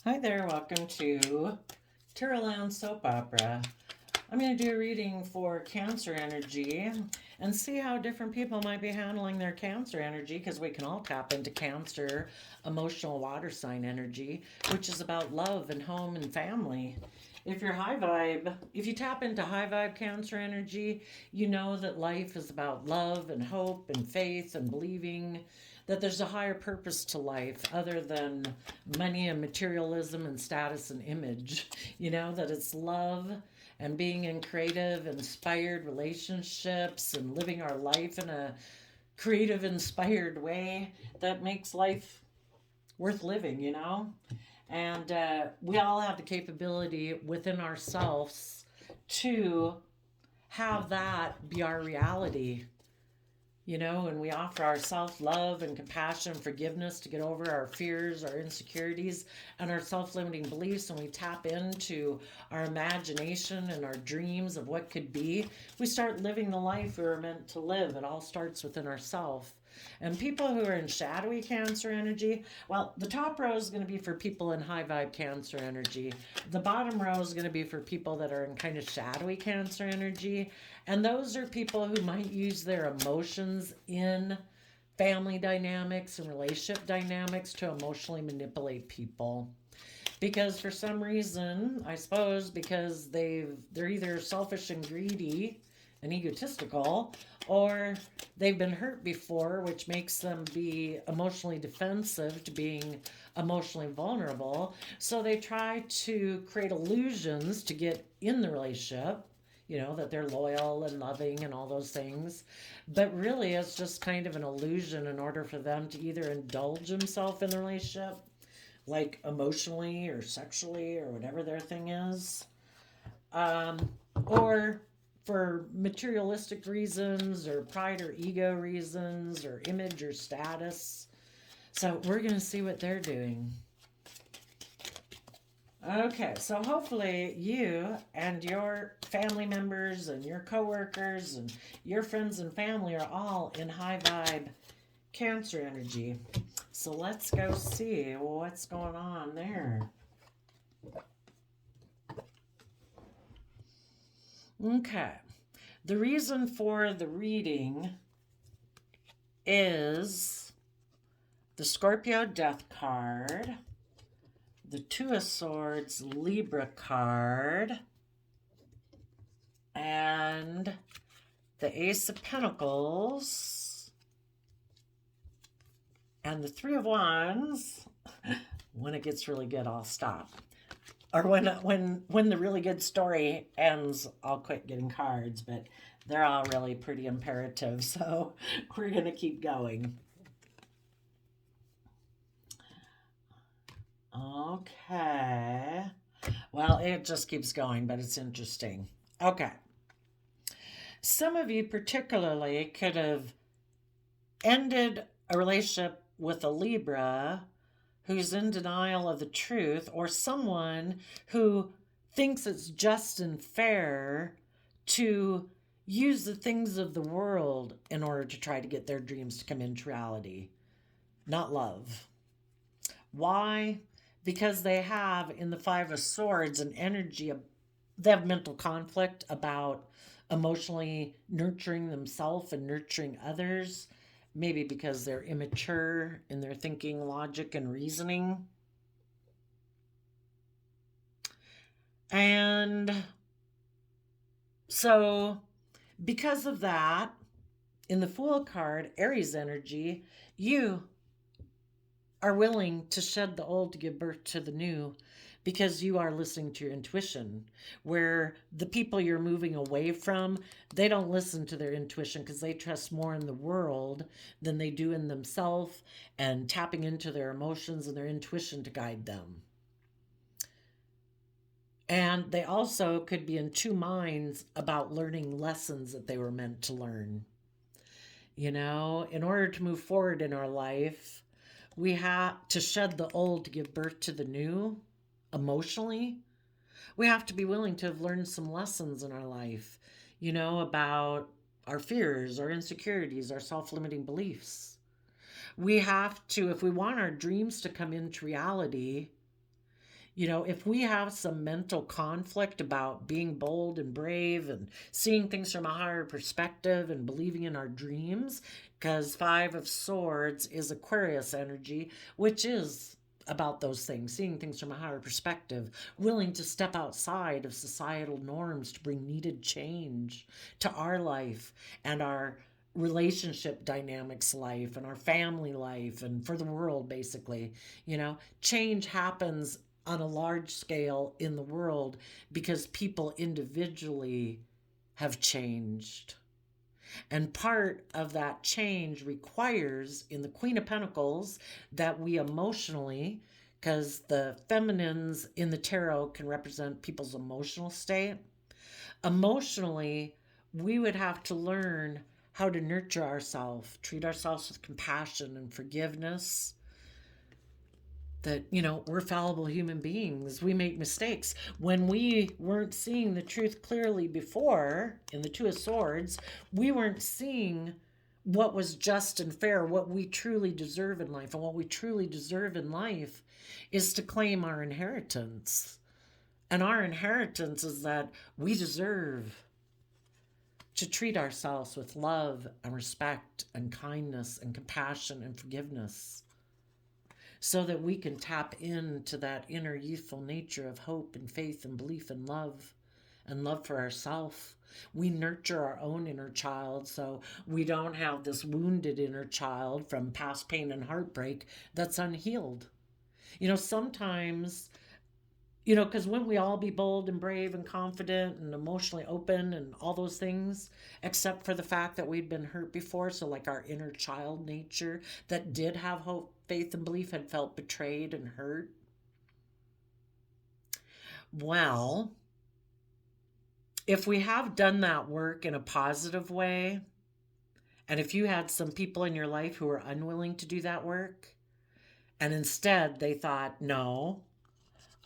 Hi there, welcome to Terraland Soap Opera. I'm going to do a reading for Cancer energy and see how different people might be handling their Cancer energy because we can all tap into Cancer emotional water sign energy, which is about love and home and family. If you're high vibe, if you tap into high vibe Cancer energy, you know that life is about love and hope and faith and believing that there's a higher purpose to life other than money and materialism and status and image. You know, that it's love and being in creative, inspired relationships and living our life in a creative, inspired way that makes life worth living, you know? And we all have the capability within ourselves to have that be our reality, you know, and we offer our self love and compassion and forgiveness to get over our fears, our insecurities, and our self limiting beliefs. And we tap into our imagination and our dreams of what could be. We start living the life we were meant to live. It all starts within ourselves. And people who are in shadowy Cancer energy, well, the top row is going to be for people in high vibe Cancer energy. The bottom row is going to be for people that are in kind of shadowy Cancer energy. And those are people who might use their emotions in family dynamics and relationship dynamics to emotionally manipulate people. Because for some reason, I suppose because they're either selfish and greedy and egotistical, or they've been hurt before, which makes them be emotionally defensive to being emotionally vulnerable. So they try to create illusions to get in the relationship, you know, that they're loyal and loving and all those things. But really, it's just kind of an illusion in order for them to either indulge themselves in the relationship, like emotionally or sexually or whatever their thing is, um, or for materialistic reasons or pride or ego reasons or image or status. So we're going to see what they're doing. Okay, so hopefully you and your family members and your coworkers and your friends and family are all in high vibe Cancer energy. So let's go see what's going on there. Okay. The reason for the reading is the Scorpio Death card, the Two of Swords Libra card, and the Ace of Pentacles, and the Three of Wands. When it gets really good, I'll stop. Or when the really good story ends, I'll quit getting cards, but they're all really pretty imperative, so we're going to keep going. Okay. Well, it just keeps going, but it's interesting. Okay. Some of you, particularly, could have ended a relationship with a Libra who's in denial of the truth, or someone who thinks it's just and fair to use the things of the world in order to try to get their dreams to come into reality, not love. Why? Because they have in the Five of Swords an energy, they have mental conflict about emotionally nurturing themselves and nurturing others. Maybe because they're immature in their thinking, logic, and reasoning. And so, because of that, in the Fool card, Aries energy, you are willing to shed the old to give birth to the new because you are listening to your intuition. Where the people you're moving away from, they don't listen to their intuition because they trust more in the world than they do in themselves and tapping into their emotions and their intuition to guide them. And they also could be in two minds about learning lessons that they were meant to learn. You know, in order to move forward in our life, we have to shed the old to give birth to the new emotionally. We have to be willing to have learned some lessons in our life, you know, about our fears, our insecurities, our self limiting beliefs. We have to, if we want our dreams to come into reality, If we have some mental conflict about being bold and brave and seeing things from a higher perspective and believing in our dreams, because Five of Swords is Aquarius energy, which is about those things, seeing things from a higher perspective, willing to step outside of societal norms to bring needed change to our life and our relationship dynamics life and our family life and for the world, basically. Change happens on a large scale in the world because people individually have changed. And part of that change requires, in the Queen of Pentacles, that we emotionally, because the feminines in the tarot can represent people's emotional state, emotionally, we would have to learn how to nurture ourselves, treat ourselves with compassion and forgiveness. That, we're fallible human beings. We make mistakes. When we weren't seeing the truth clearly before in the Two of Swords, we weren't seeing what was just and fair, what we truly deserve in life. And what we truly deserve in life is to claim our inheritance. And our inheritance is that we deserve to treat ourselves with love and respect and kindness and compassion and forgiveness, so that we can tap into that inner youthful nature of hope and faith and belief and love for ourselves. We nurture our own inner child so we don't have this wounded inner child from past pain and heartbreak that's unhealed. Sometimes, because wouldn't we all be bold and brave and confident and emotionally open and all those things, except for the fact that we'd been hurt before? So, like, our inner child nature that did have hope, faith, and belief had felt betrayed and hurt. Well, if we have done that work in a positive way, and if you had some people in your life who were unwilling to do that work, and instead they thought, no,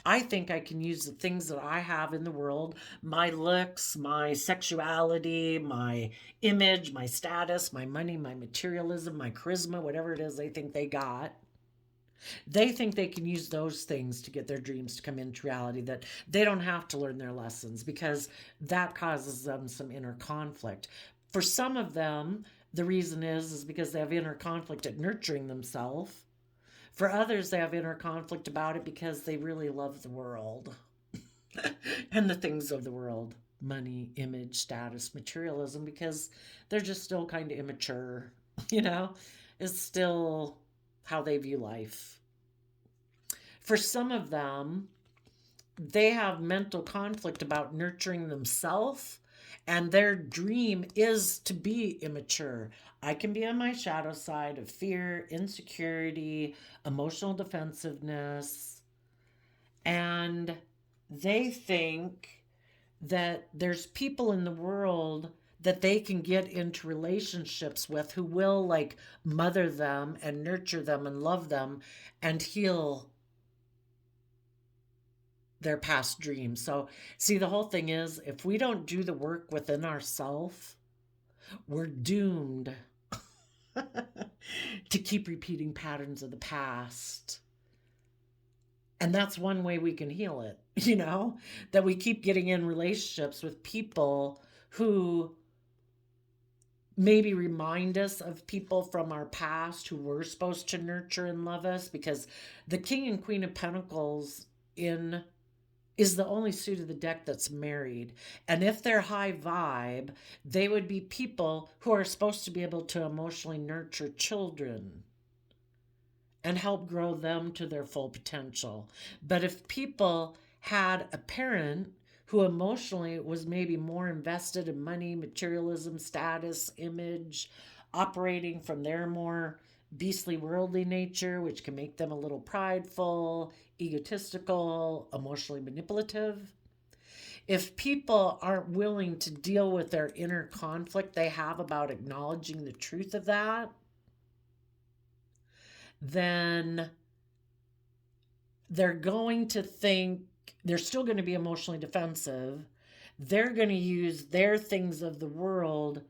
I think I can use the things that I have in the world, my looks, my sexuality, my image, my status, my money, my materialism, my charisma, whatever it is they think they got. They think they can use those things to get their dreams to come into reality, that they don't have to learn their lessons because that causes them some inner conflict. For some of them, the reason is because they have inner conflict at nurturing themselves. For others, they have inner conflict about it because they really love the world and the things of the world, money, image, status, materialism, because they're just still kind of immature. It's still how they view life. For some of them, they have mental conflict about nurturing themselves, and their dream is to be immature. I can be on my shadow side of fear, insecurity, emotional defensiveness, and they think that there's people in the world that they can get into relationships with who will, like, mother them and nurture them and love them and heal their past dreams. So, see, the whole thing is, if we don't do the work within ourselves, we're doomed to keep repeating patterns of the past. And that's one way we can heal it, that we keep getting in relationships with people who maybe remind us of people from our past who were supposed to nurture and love us, because the King and Queen of Pentacles is the only suit of the deck that's married. And if they're high vibe, they would be people who are supposed to be able to emotionally nurture children and help grow them to their full potential. But if people had a parent who emotionally was maybe more invested in money, materialism, status, image, operating from their more beastly worldly nature, which can make them a little prideful, egotistical, emotionally manipulative. If people aren't willing to deal with their inner conflict they have about acknowledging the truth of that, then they're going to think they're still going to be emotionally defensive. They're going to use their things of the world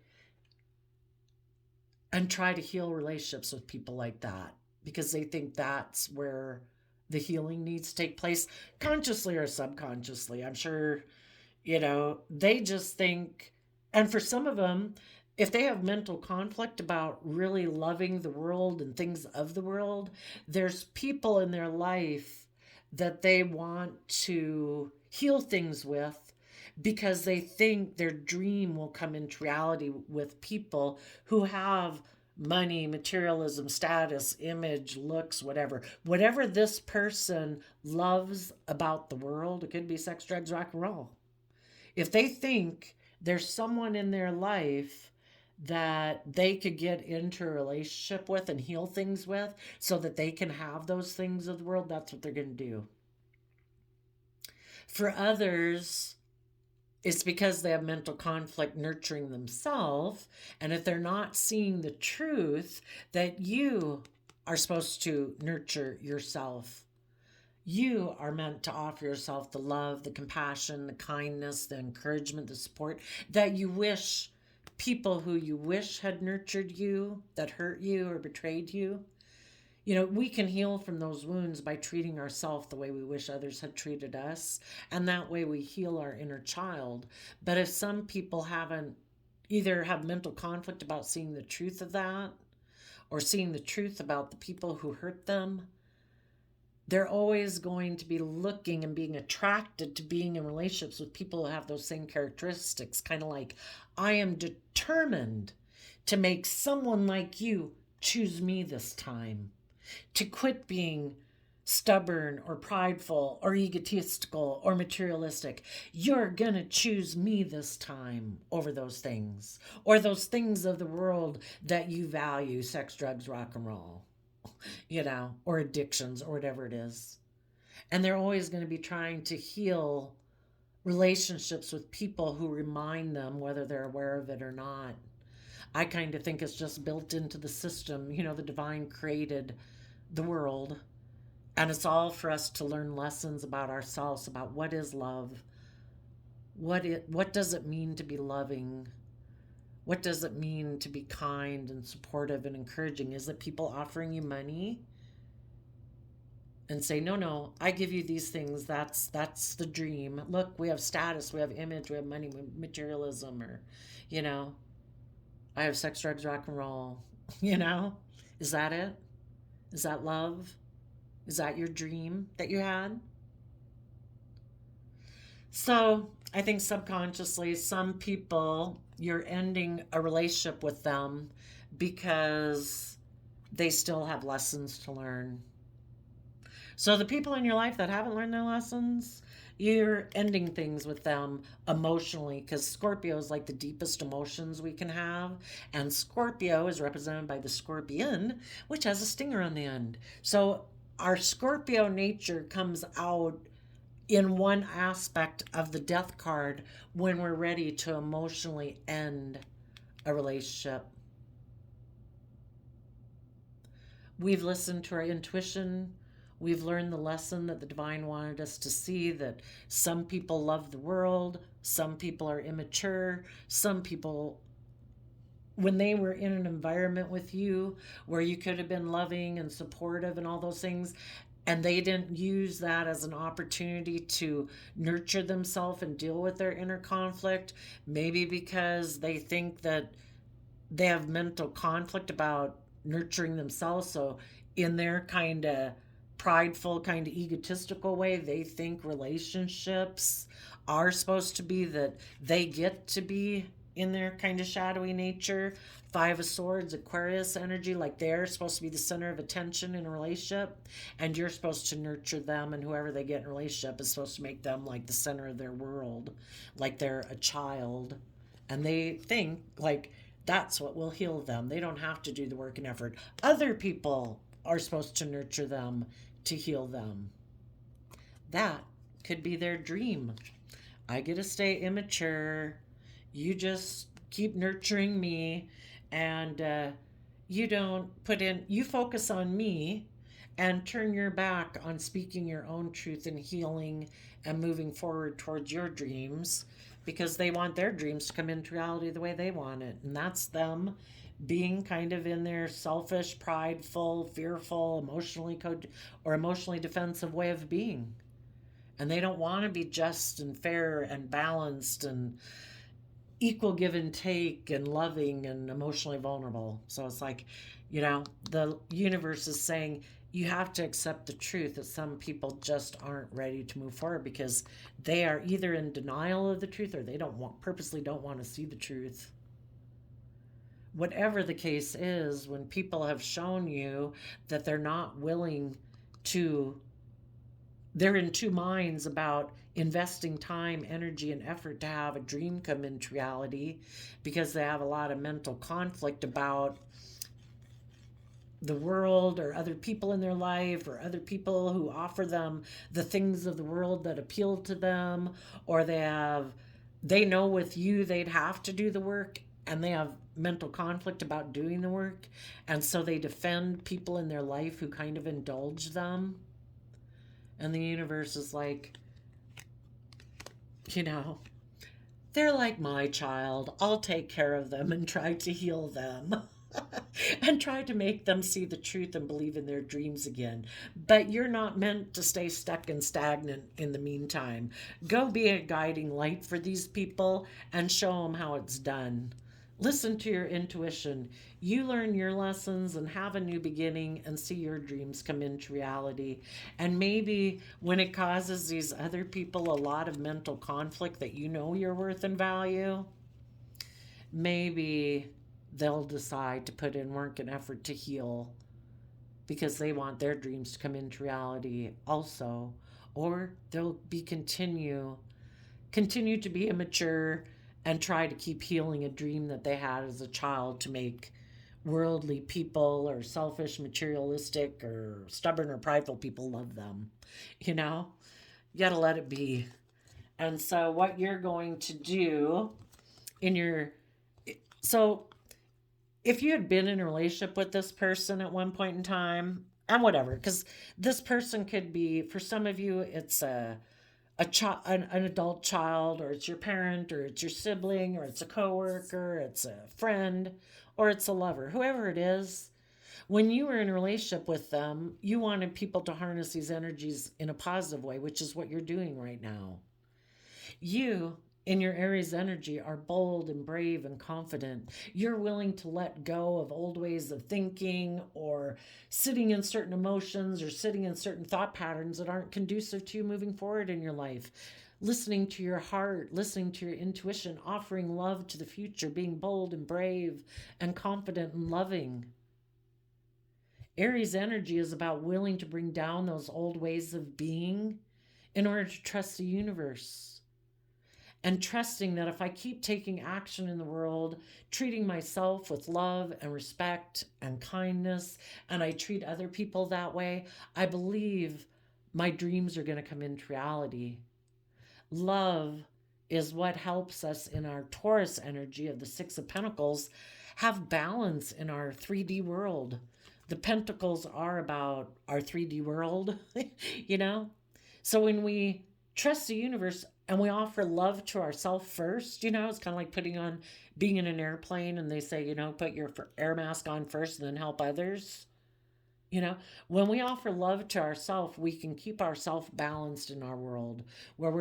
and try to heal relationships with people like that because they think that's where the healing needs to take place, consciously or subconsciously. I'm sure, they just think, and for some of them, if they have mental conflict about really loving the world and things of the world, there's people in their life that they want to heal things with because they think their dream will come into reality with people who have money, materialism, status, image, looks, whatever. Whatever this person loves about the world, it could be sex, drugs, rock and roll. If they think there's someone in their life that they could get into a relationship with and heal things with so that they can have those things of the world, that's what they're going to do. For others, it's because they have mental conflict nurturing themselves. And if they're not seeing the truth that you are supposed to nurture yourself, you are meant to offer yourself the love, the compassion, the kindness, the encouragement, the support that you wish people who you wish had nurtured you, that hurt you or betrayed you. We can heal from those wounds by treating ourselves the way we wish others had treated us. And that way we heal our inner child. But if some people haven't, either have mental conflict about seeing the truth of that or seeing the truth about the people who hurt them, they're always going to be looking and being attracted to being in relationships with people who have those same characteristics. Kind of like, I am determined to make someone like you choose me this time, to quit being stubborn or prideful or egotistical or materialistic. You're going to choose me this time over those things, or those things of the world that you value, sex, drugs, rock and roll, or addictions or whatever it is. And they're always going to be trying to heal relationships with people who remind them, whether they're aware of it or not. I kind of think it's just built into the system. The divine created the world, and it's all for us to learn lessons about ourselves, about what is love, what does it mean to be loving, what does it mean to be kind and supportive and encouraging. Is it people offering you money and say, no, I give you these things, that's the dream, look, we have status, we have image, we have money, we have materialism, or I have sex, drugs, rock and roll. Is that it? Is that love? Is that your dream that you had? So I think subconsciously, some people, you're ending a relationship with them because they still have lessons to learn. So the people in your life that haven't learned their lessons, you're ending things with them emotionally, because Scorpio is like the deepest emotions we can have. And Scorpio is represented by the scorpion, which has a stinger on the end. So our Scorpio nature comes out in one aspect of the death card when we're ready to emotionally end a relationship. We've listened to our intuition. We've learned the lesson that the divine wanted us to see, that some people love the world, some people are immature, some people, when they were in an environment with you where you could have been loving and supportive and all those things, and they didn't use that as an opportunity to nurture themselves and deal with their inner conflict, maybe because they think that they have mental conflict about nurturing themselves. So in their kind of prideful, kind of egotistical way, they think relationships are supposed to be that they get to be in their kind of shadowy nature. Five of Swords, Aquarius energy, like they're supposed to be the center of attention in a relationship, and you're supposed to nurture them, and whoever they get in a relationship is supposed to make them like the center of their world, like they're a child. And they think like that's what will heal them. They don't have to do the work and effort. Other people are supposed to nurture them to heal them. That could be their dream. I get to stay immature. You just keep nurturing me, and you focus on me and turn your back on speaking your own truth and healing and moving forward towards your dreams, because they want their dreams to come into reality the way they want it. And that's them being kind of in their selfish, prideful, fearful, or emotionally defensive way of being. And they don't want to be just and fair and balanced and equal give and take and loving and emotionally vulnerable. So it's like, the universe is saying you have to accept the truth that some people just aren't ready to move forward because they are either in denial of the truth or they purposely don't want to see the truth. Whatever the case is, when people have shown you that they're not willing to, they're in two minds about investing time, energy, and effort to have a dream come into reality because they have a lot of mental conflict about the world or other people in their life or other people who offer them the things of the world that appeal to them, or they know with you they'd have to do the work and they have mental conflict about doing the work, and so they defend people in their life who kind of indulge them. And the universe is like, you know, they're like my child. I'll take care of them and try to heal them and try to make them see the truth and believe in their dreams again. But you're not meant to stay stuck and stagnant in the meantime. Go be a guiding light for these people and show them how it's done. Listen to your intuition. You learn your lessons and have a new beginning and see your dreams come into reality. And maybe when it causes these other people a lot of mental conflict that you know your worth and value, maybe they'll decide to put in work and effort to heal because they want their dreams to come into reality also. Or they'll be continue to be immature and try to keep healing a dream that they had as a child to make worldly people or selfish, materialistic, or stubborn or prideful people love them. You know, you got to let it be. And so, what you're going to do in your so if you had been in a relationship with this person at one point in time, and whatever, because this person could be, for some of you, it's an adult child, or it's your parent, or it's your sibling, or it's a coworker, it's a friend, or it's a lover, whoever it is. When you were in a relationship with them, you wanted people to harness these energies in a positive way, which is what you're doing right now. You, in your Aries energy, are bold and brave and confident. You're willing to let go of old ways of thinking or sitting in certain emotions or sitting in certain thought patterns that aren't conducive to you moving forward in your life. Listening to your heart, listening to your intuition, offering love to the future, being bold and brave and confident and loving. Aries energy is about willing to bring down those old ways of being in order to trust the universe. And trusting that if I keep taking action in the world, treating myself with love and respect and kindness, and I treat other people that way, I believe my dreams are going to come into reality. Love is what helps us in our Taurus energy of the Six of Pentacles have balance in our 3D world. The Pentacles are about our 3D world, you know? So when we trust the universe and we offer love to ourselves first, it's kind of like being in an airplane and they say, put your air mask on first and then help others. When we offer love to ourselves, we can keep ourselves balanced in our world where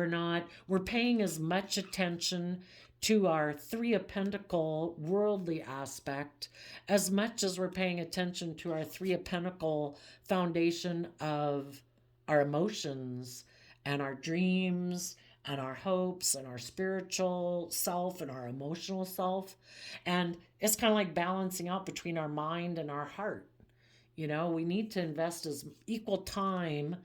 we're paying as much attention to our Three of Pentacle worldly aspect as much as we're paying attention to our Three of Pentacle foundation of our emotions and our dreams and our hopes and our spiritual self and our emotional self. And it's kind of like balancing out between our mind and our heart. We need to invest as equal time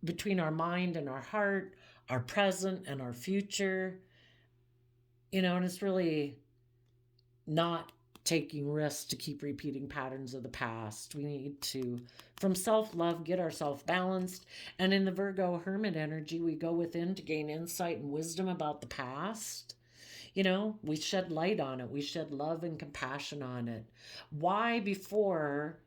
between our mind and our heart, our present and our future. And it's really not taking risks to keep repeating patterns of the past. We need to, from self-love, get ourselves balanced. And in the Virgo Hermit energy, we go within to gain insight and wisdom about the past. We shed light on it. We shed love and compassion on it. Why before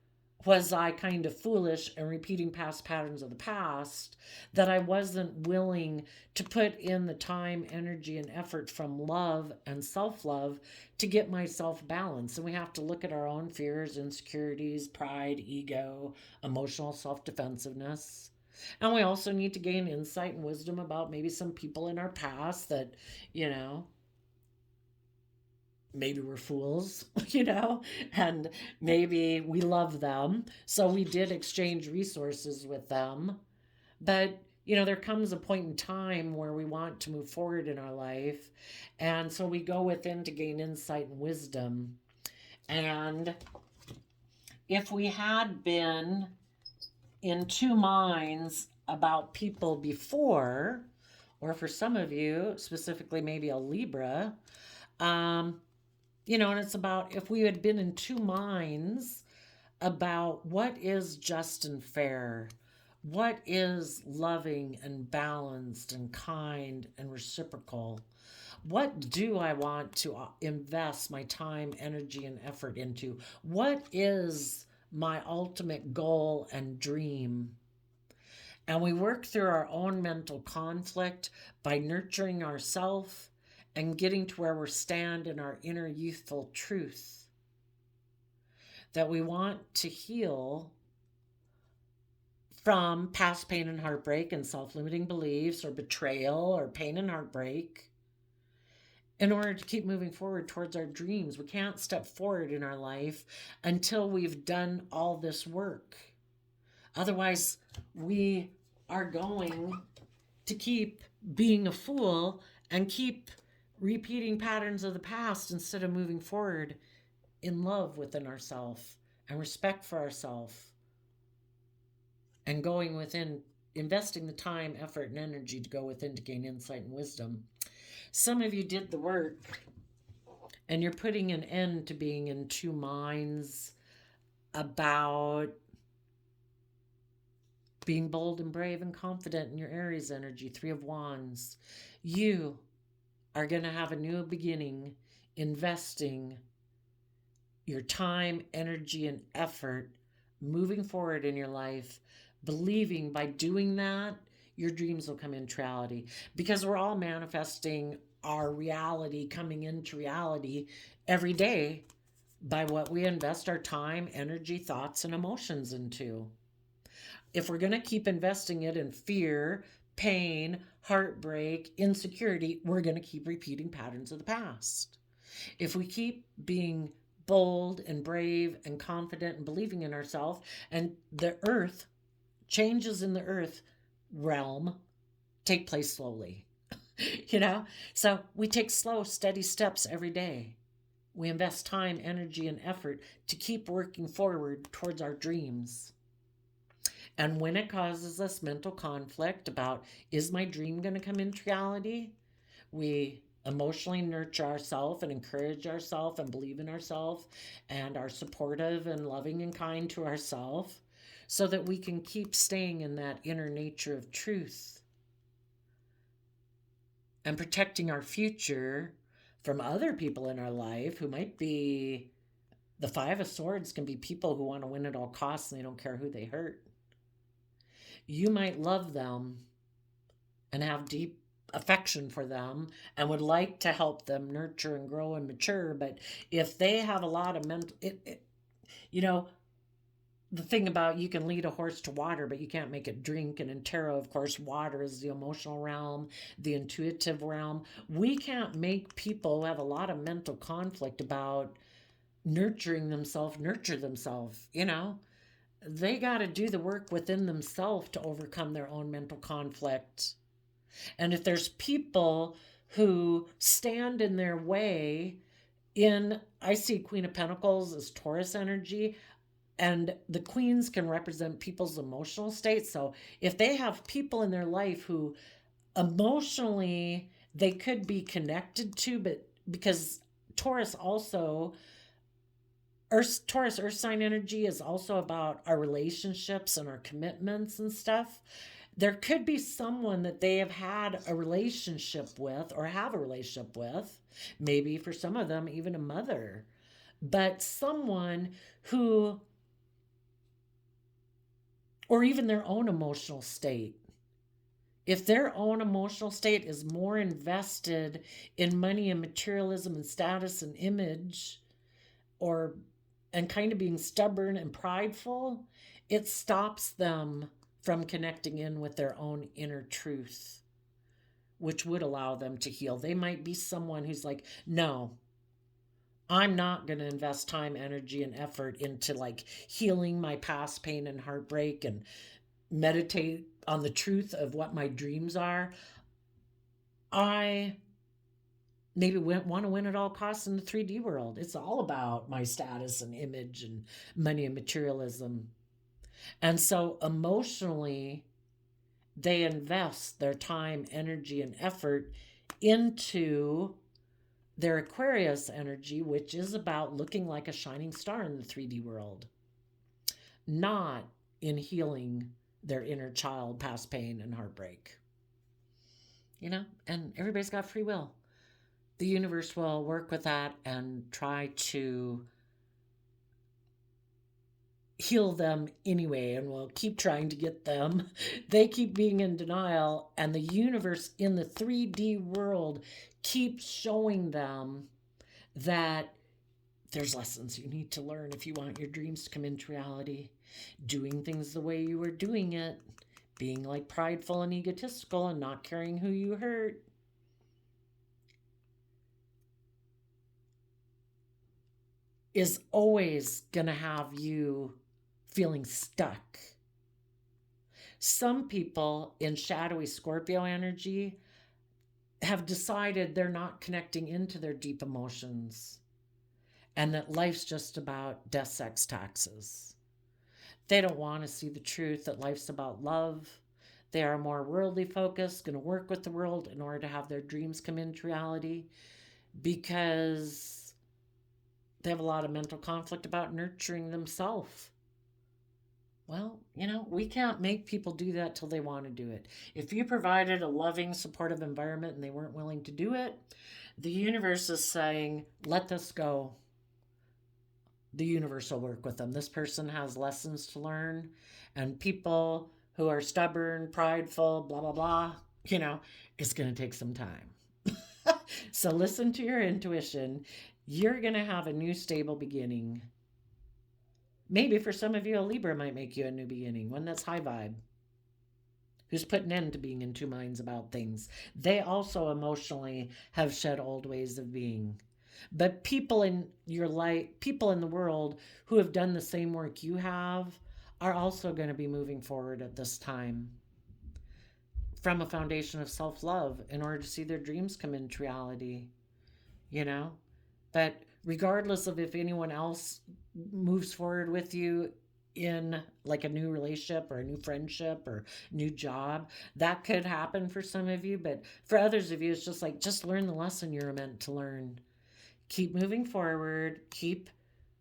was I kind of foolish and repeating past patterns of the past, that I wasn't willing to put in the time, energy, and effort from love and self love to get myself balanced? And we have to look at our own fears, insecurities, pride, ego, emotional self defensiveness. And we also need to gain insight and wisdom about maybe some people in our past that, you know, maybe we're fools, and maybe we love them. So we did exchange resources with them. But, there comes a point in time where we want to move forward in our life. And so we go within to gain insight and wisdom. And if we had been in two minds about people before, or for some of you, specifically maybe a Libra, and it's about if we had been in two minds about what is just and fair, what is loving and balanced and kind and reciprocal, what do I want to invest my time, energy, and effort into? What is my ultimate goal and dream? And we work through our own mental conflict by nurturing ourselves and getting to where we stand in our inner youthful truth. That we want to heal from past pain and heartbreak and self limiting beliefs or betrayal or pain and heartbreak in order to keep moving forward towards our dreams. We can't step forward in our life until we've done all this work. Otherwise, we are going to keep being a fool and keep repeating patterns of the past instead of moving forward in love within ourselves and respect for ourselves and going within, investing the time, effort, and energy to go within to gain insight and wisdom. Some of you did the work and you're putting an end to being in two minds about being bold and brave and confident in your Aries energy, 3 of Wands. You are going to have a new beginning, investing your time, energy, and effort moving forward in your life, believing by doing that, your dreams will come into reality. Because we're all manifesting our reality coming into reality every day by what we invest our time, energy, thoughts, and emotions into. If we're going to keep investing it in fear, pain, heartbreak, insecurity, we're going to keep repeating patterns of the past. If we keep being bold and brave and confident and believing in ourselves, and the earth, changes in the earth realm take place slowly. So we take slow, steady steps every day. We invest time, energy, and effort to keep working forward towards our dreams. And when it causes us mental conflict about, is my dream going to come into reality? We emotionally nurture ourselves and encourage ourselves and believe in ourselves and are supportive and loving and kind to ourselves so that we can keep staying in that inner nature of truth and protecting our future from other people in our life who might be, the 5 of Swords can be people who want to win at all costs and they don't care who they hurt. You might love them and have deep affection for them and would like to help them nurture and grow and mature, but if they have a lot of mental, the thing about you can lead a horse to water, but you can't make it drink. And in tarot, of course, water is the emotional realm, the intuitive realm. We can't make people who have a lot of mental conflict about nurturing themselves, nurture themselves, They got to do the work within themselves to overcome their own mental conflict. And if there's people who stand in their way, I see Queen of Pentacles as Taurus energy, and the queens can represent people's emotional state. So if they have people in their life who emotionally they could be connected to, but because Taurus also, Taurus earth sign energy is also about our relationships and our commitments and stuff. There could be someone that they have had a relationship with or have a relationship with, maybe for some of them even a mother, but someone who or even their own emotional state. If their own emotional state is more invested in money and materialism and status and image, or and kind of being stubborn and prideful, it stops them from connecting in with their own inner truth, which would allow them to heal. They might be someone who's like, no, I'm not going to invest time, energy, and effort into like healing my past pain and heartbreak and meditate on the truth of what my dreams are. I maybe want to win at all costs in the 3D world. It's all about my status and image and money and materialism. And so emotionally, they invest their time, energy, and effort into their Aquarius energy, which is about looking like a shining star in the 3D world, not in healing their inner child, past pain, and heartbreak. You know, and everybody's got free will. The universe will work with that and try to heal them anyway, and we'll keep trying to get them. They keep being in denial, and the universe in the 3D world keeps showing them that there's lessons you need to learn if you want your dreams to come into reality. Doing things the way you were doing it, being like prideful and egotistical and not caring who you hurt, is always going to have you feeling stuck. Some people in shadowy Scorpio energy have decided they're not connecting into their deep emotions and that life's just about death, sex, taxes. They don't want to see the truth that life's about love. They are more worldly focused, going to work with the world in order to have their dreams come into reality, because they have a lot of mental conflict about nurturing themselves. Well, you know, we can't make people do that till they want to do it. If you provided a loving, supportive environment and they weren't willing to do it, the universe is saying, let this go. The universe will work with them. This person has lessons to learn, and people who are stubborn, prideful, blah, blah, blah, you know, it's going to take some time. So listen to your intuition. You're going to have a new stable beginning. Maybe for some of you, a Libra might make you a new beginning, one that's high vibe, who's put an end to being in two minds about things. They also emotionally have shed old ways of being. But people in your life, people in the world who have done the same work you have, are also going to be moving forward at this time from a foundation of self-love in order to see their dreams come into reality, you know? But regardless of if anyone else moves forward with you in like a new relationship or a new friendship or new job, that could happen for some of you. But for others of you, it's just like, just learn the lesson you're meant to learn. Keep moving forward, keep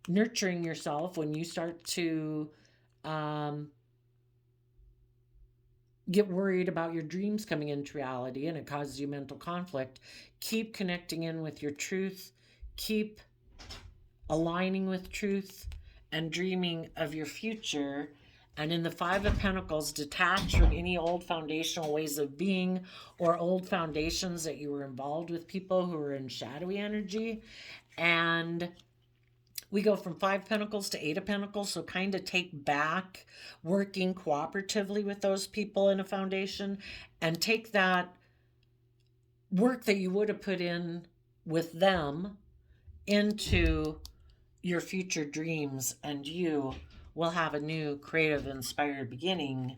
nurturing yourself. When you start to get worried about your dreams coming into reality and it causes you mental conflict, keep connecting in with your truth, keep aligning with truth and dreaming of your future. And in the Five of Pentacles, detach from any old foundational ways of being or old foundations that you were involved with people who are in shadowy energy. And we go from 5 Pentacles to 8 of Pentacles, so kind of take back working cooperatively with those people in a foundation and take that work that you would have put in with them into your future dreams, and you will have a new creative, inspired beginning,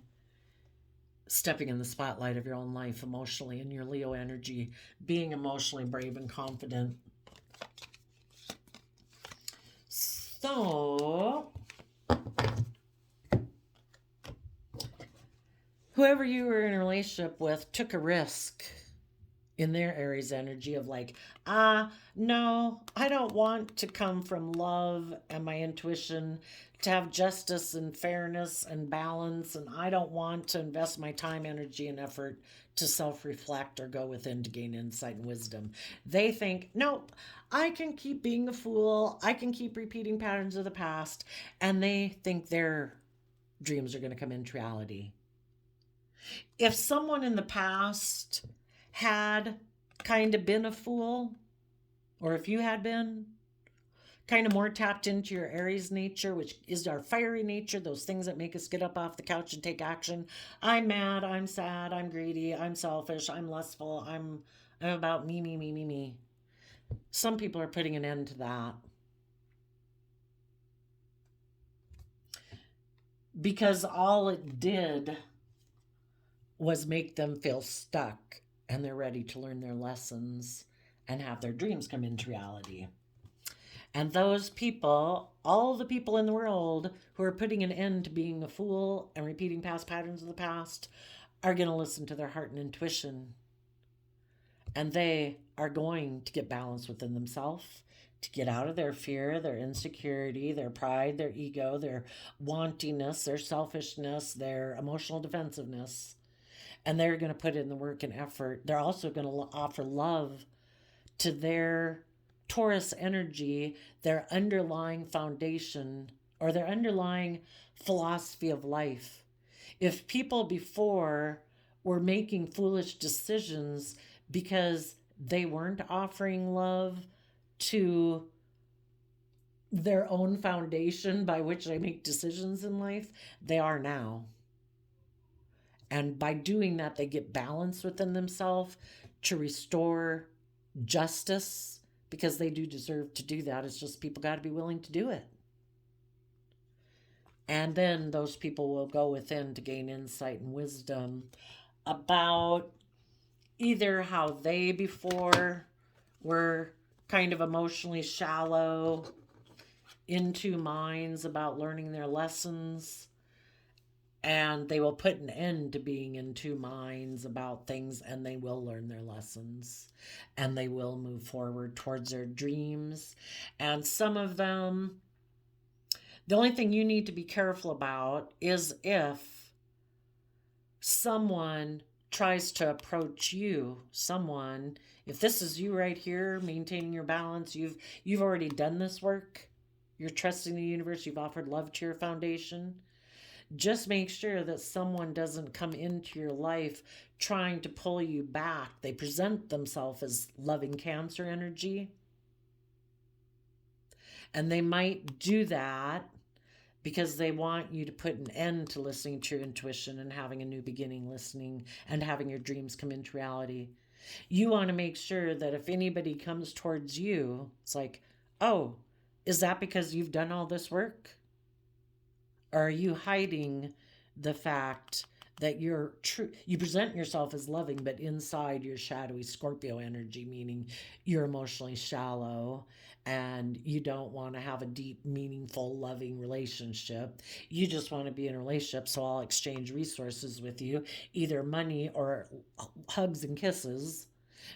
stepping in the spotlight of your own life emotionally in your Leo energy, being emotionally brave and confident. So, whoever you were in a relationship with took a risk in their Aries energy of like, no, I don't want to come from love and my intuition to have justice and fairness and balance, and I don't want to invest my time, energy, and effort to self-reflect or go within to gain insight and wisdom. They think, nope, I can keep being a fool, I can keep repeating patterns of the past, and they think they're dreams are going to come into reality. If someone in the past had kind of been a fool, or if you had been kind of more tapped into your Aries nature, which is our fiery nature, those things that make us get up off the couch and take action. I'm mad, I'm sad, I'm greedy, I'm selfish, I'm lustful, I'm about me, me, me, me, me. Some people are putting an end to that. Because all it did was make them feel stuck, and they're ready to learn their lessons and have their dreams come into reality. And those people, all the people in the world who are putting an end to being a fool and repeating past patterns of the past, are going to listen to their heart and intuition. And they are going to get balance within themselves, to get out of their fear, their insecurity, their pride, their ego, their wantingness, their selfishness, their emotional defensiveness. And they're going to put in the work and effort. They're also going to offer love to their Taurus energy, their underlying foundation or their underlying philosophy of life. If people before were making foolish decisions because they weren't offering love to their own foundation by which they make decisions in life, they are now. And by doing that, they get balance within themselves to restore justice, because they do deserve to do that. It's just people got to be willing to do it. And then those people will go within to gain insight and wisdom about either how they before were kind of emotionally shallow, into minds about learning their lessons, and they will put an end to being in two minds about things, and they will learn their lessons, and they will move forward towards their dreams. And some of them, the only thing you need to be careful about is if someone tries to approach you, if this is you right here maintaining your balance, you've already done this work, you're trusting the universe, you've offered love to your foundation. Just make sure that someone doesn't come into your life trying to pull you back. They present themselves as loving Cancer energy. And they might do that because they want you to put an end to listening to your intuition and having a new beginning, listening and having your dreams come into reality. You want to make sure that if anybody comes towards you, it's like, oh, is that because you've done all this work? Or are you hiding the fact that you present yourself as loving, but inside you're shadowy Scorpio energy, meaning you're emotionally shallow and you don't want to have a deep, meaningful, loving relationship. You just want to be in a relationship, so I'll exchange resources with you, either money or hugs and kisses,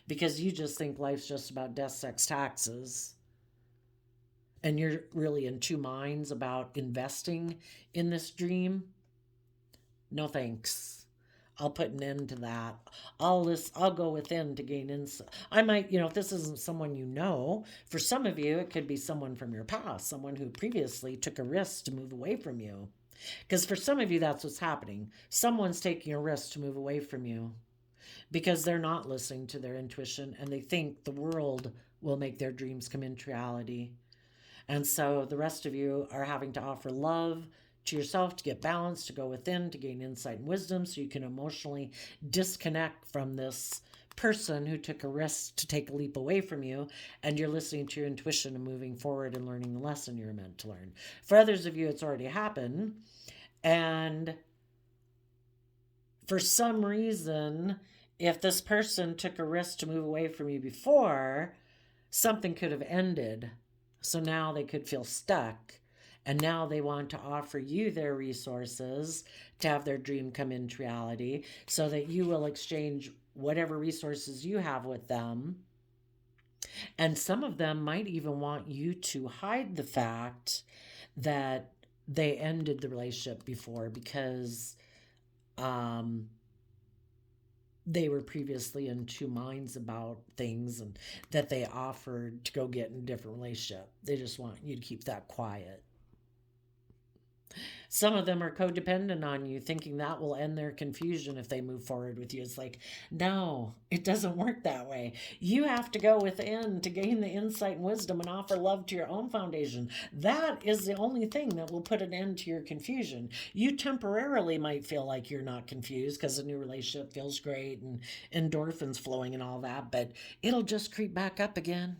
because you just think life's just about death, sex, taxes. And you're really in two minds about investing in this dream. No thanks. I'll put an end to that. I'll go within to gain insight. I might, if this isn't someone you know, for some of you, it could be someone from your past, someone who previously took a risk to move away from you. Because for some of you, that's what's happening. Someone's taking a risk to move away from you because they're not listening to their intuition and they think the world will make their dreams come into reality. And so the rest of you are having to offer love to yourself to get balance, to go within, to gain insight and wisdom so you can emotionally disconnect from this person who took a risk to take a leap away from you, and you're listening to your intuition and moving forward and learning the lesson you're meant to learn. For others of you, it's already happened, and for some reason, if this person took a risk to move away from you before, something could have ended. So now they could feel stuck, and now they want to offer you their resources to have their dream come into reality so that you will exchange whatever resources you have with them. And some of them might even want you to hide the fact that they ended the relationship before because they were previously in two minds about things and that they offered to go get in a different relationship. They just want you to keep that quiet. Some of them are codependent on you, thinking that will end their confusion if they move forward with you. It's like, no, it doesn't work that way. You have to go within to gain the insight and wisdom and offer love to your own foundation. That is the only thing that will put an end to your confusion. You temporarily might feel like you're not confused because a new relationship feels great and endorphins flowing and all that, but it'll just creep back up again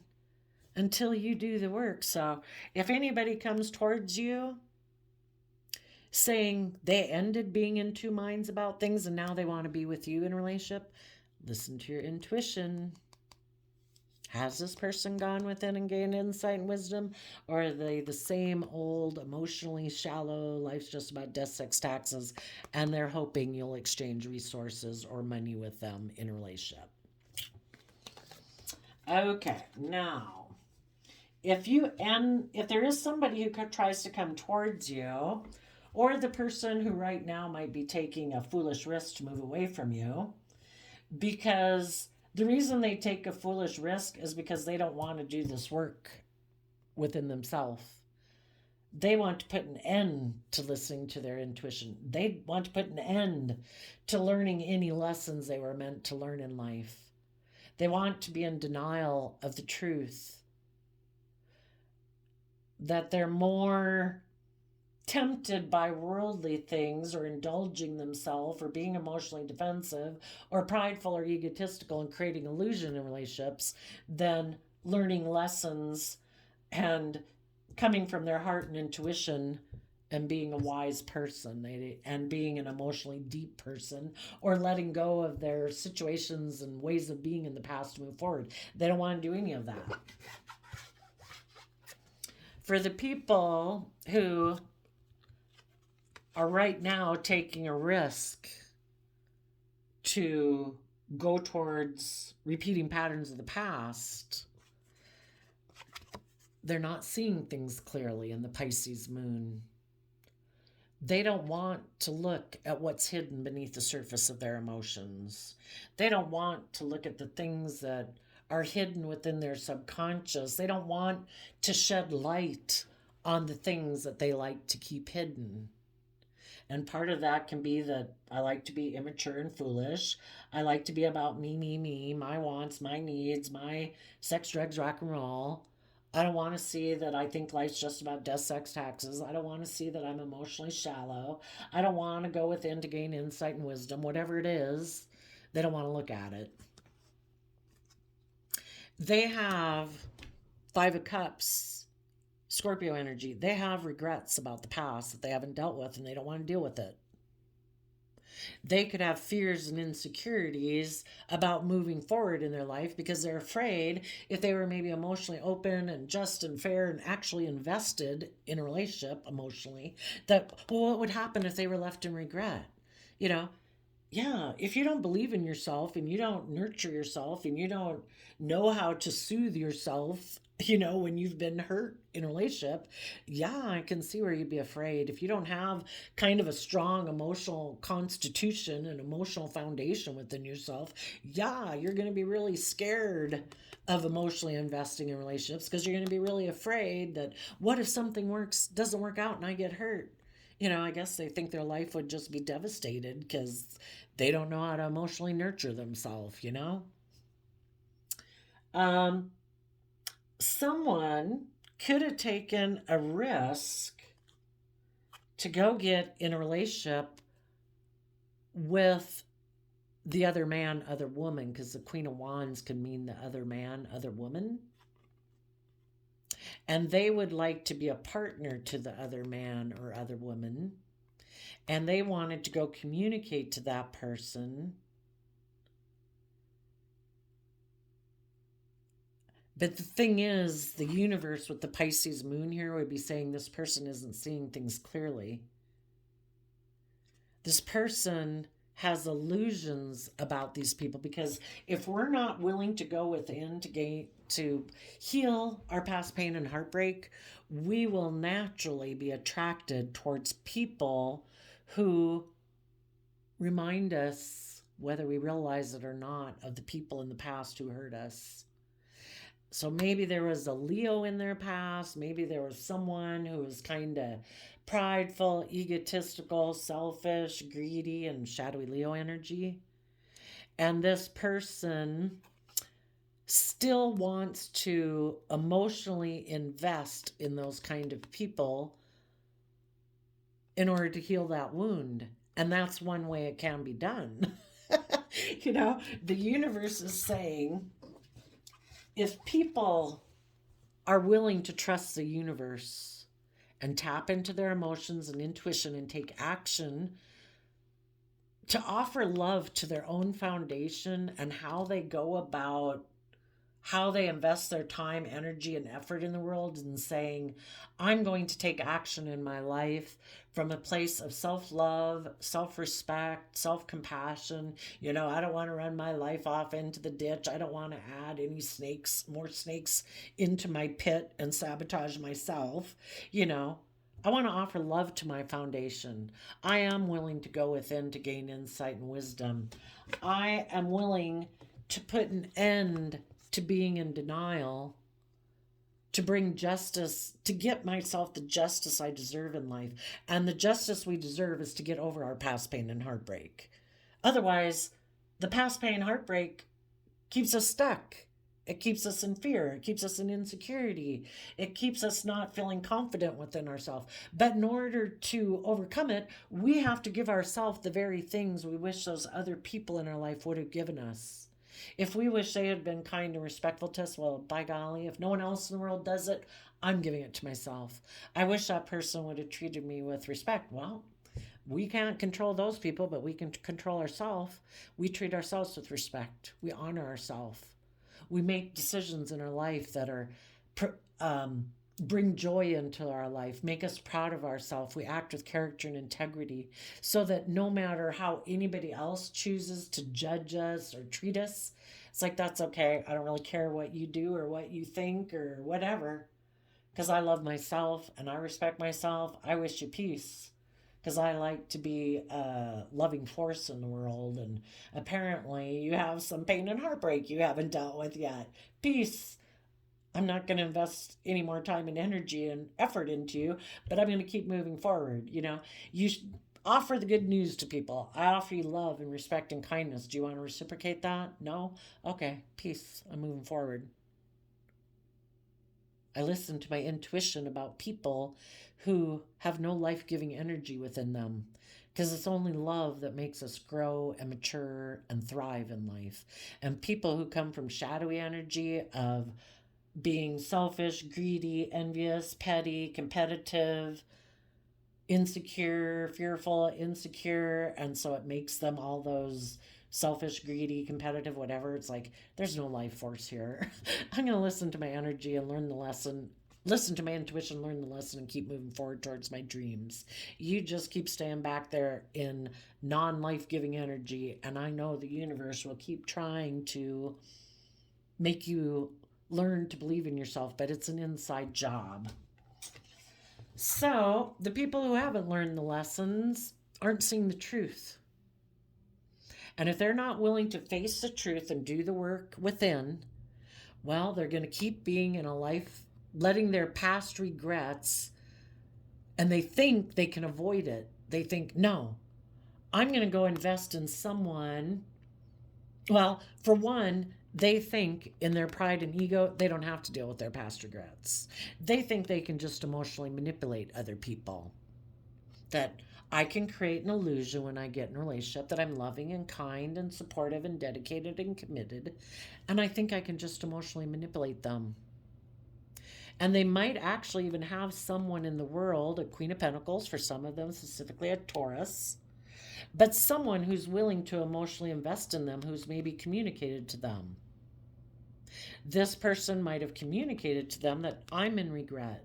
until you do the work. So if anybody comes towards you saying they ended being in two minds about things and now they want to be with you in a relationship, listen to your intuition. Has this person gone within and gained insight and wisdom? Or are they the same old, emotionally shallow, life's just about death, sex, taxes, and they're hoping you'll exchange resources or money with them in a relationship? Okay, now, if there is somebody who tries to come towards you, or the person who right now might be taking a foolish risk to move away from you, because the reason they take a foolish risk is because they don't want to do this work within themselves. They want to put an end to listening to their intuition. They want to put an end to learning any lessons they were meant to learn in life. They want to be in denial of the truth that they're more tempted by worldly things or indulging themselves or being emotionally defensive or prideful or egotistical and creating illusion in relationships than learning lessons and coming from their heart and intuition and being a wise person and being an emotionally deep person or letting go of their situations and ways of being in the past to move forward. They don't want to do any of that. For the people who are right now taking a risk to go towards repeating patterns of the past, they're not seeing things clearly in the Pisces moon. They don't want to look at what's hidden beneath the surface of their emotions. They don't want to look at the things that are hidden within their subconscious. They don't want to shed light on the things that they like to keep hidden. And part of that can be that I like to be immature and foolish. I like to be about me, my wants, my needs, my sex, drugs, rock and roll. I don't want to see that I think life's just about death, sex, taxes. I don't want to see that I'm emotionally shallow. I don't want to go within to gain insight and wisdom. Whatever it is, they don't want to look at it. They have Five of Cups, Scorpio energy. They have regrets about the past that they haven't dealt with and they don't want to deal with it. They could have fears and insecurities about moving forward in their life because they're afraid if they were maybe emotionally open and just and fair and actually invested in a relationship emotionally, that, well, what would happen if they were left in regret? You know, yeah, if you don't believe in yourself and you don't nurture yourself and you don't know how to soothe yourself, when you've been hurt in a relationship, yeah, I can see where you'd be afraid. If you don't have kind of a strong emotional constitution and emotional foundation within yourself, yeah, you're going to be really scared of emotionally investing in relationships because you're going to be really afraid that what if something doesn't work out and I get hurt? I guess they think their life would just be devastated because they don't know how to emotionally nurture themselves. Um, Someone could have taken a risk to go get in a relationship with the other man, other woman, because the Queen of Wands can mean the other man, other woman. And they would like to be a partner to the other man or other woman. And they wanted to go communicate to that person. But the thing is, the universe with the Pisces moon here would be saying this person isn't seeing things clearly. This person has illusions about these people because if we're not willing to go within to heal our past pain and heartbreak, we will naturally be attracted towards people who remind us, whether we realize it or not, of the people in the past who hurt us. So maybe there was a Leo in their past. Maybe there was someone who was kind of prideful, egotistical, selfish, greedy, and shadowy Leo energy. And this person still wants to emotionally invest in those kind of people in order to heal that wound. And that's one way it can be done. The universe is saying if people are willing to trust the universe and tap into their emotions and intuition and take action to offer love to their own foundation and how they go about how they invest their time, energy, and effort in the world, and saying, I'm going to take action in my life from a place of self love, self respect, self compassion. I don't want to run my life off into the ditch. I don't want to add any more snakes into my pit and sabotage myself. I want to offer love to my foundation. I am willing to go within to gain insight and wisdom. I am willing to put an end to being in denial, to bring justice, to get myself the justice I deserve in life. And the justice we deserve is to get over our past pain and heartbreak. Otherwise, the past pain and heartbreak keeps us stuck. It keeps us in fear. It keeps us in insecurity. It keeps us not feeling confident within ourselves. But in order to overcome it, we have to give ourselves the very things we wish those other people in our life would have given us. If we wish they had been kind and respectful to us, well, by golly, if no one else in the world does it, I'm giving it to myself. I wish that person would have treated me with respect. Well, we can't control those people, but we can control ourselves. We treat ourselves with respect. We honor ourselves. We make decisions in our life that are bring joy into our life, make us proud of ourselves. We act with character and integrity so that no matter how anybody else chooses to judge us or treat us, it's like, that's okay. I don't really care what you do or what you think or whatever, because I love myself and I respect myself. I wish you peace because I like to be a loving force in the world. And apparently you have some pain and heartbreak you haven't dealt with yet. Peace. I'm not going to invest any more time and energy and effort into you, but I'm going to keep moving forward. You offer the good news to people. I offer you love and respect and kindness. Do you want to reciprocate that? No? Okay, peace. I'm moving forward. I listen to my intuition about people who have no life-giving energy within them, because it's only love that makes us grow and mature and thrive in life. And people who come from shadowy energy of being selfish, greedy, envious, petty, competitive, insecure, fearful, insecure, and so it makes them all those selfish, greedy, competitive, whatever. It's like, there's no life force here. I'm going to listen to my energy and learn the lesson. Listen to my intuition, learn the lesson, and keep moving forward towards my dreams. You just keep staying back there in non-life-giving energy, and I know the universe will keep trying to make you learn to believe in yourself, but it's an inside job. So the people who haven't learned the lessons aren't seeing the truth. And if they're not willing to face the truth and do the work within, well, they're going to keep being in a life, letting their past regrets, and they think they can avoid it. They think, no, I'm going to go invest in someone. Well, for one, they think in their pride and ego, they don't have to deal with their past regrets. They think they can just emotionally manipulate other people. That I can create an illusion when I get in a relationship that I'm loving and kind and supportive and dedicated and committed. And I think I can just emotionally manipulate them. And they might actually even have someone in the world, a Queen of Pentacles for some of them, specifically a Taurus, but someone who's willing to emotionally invest in them, who's maybe communicated to them. This person might have communicated to them that I'm in regret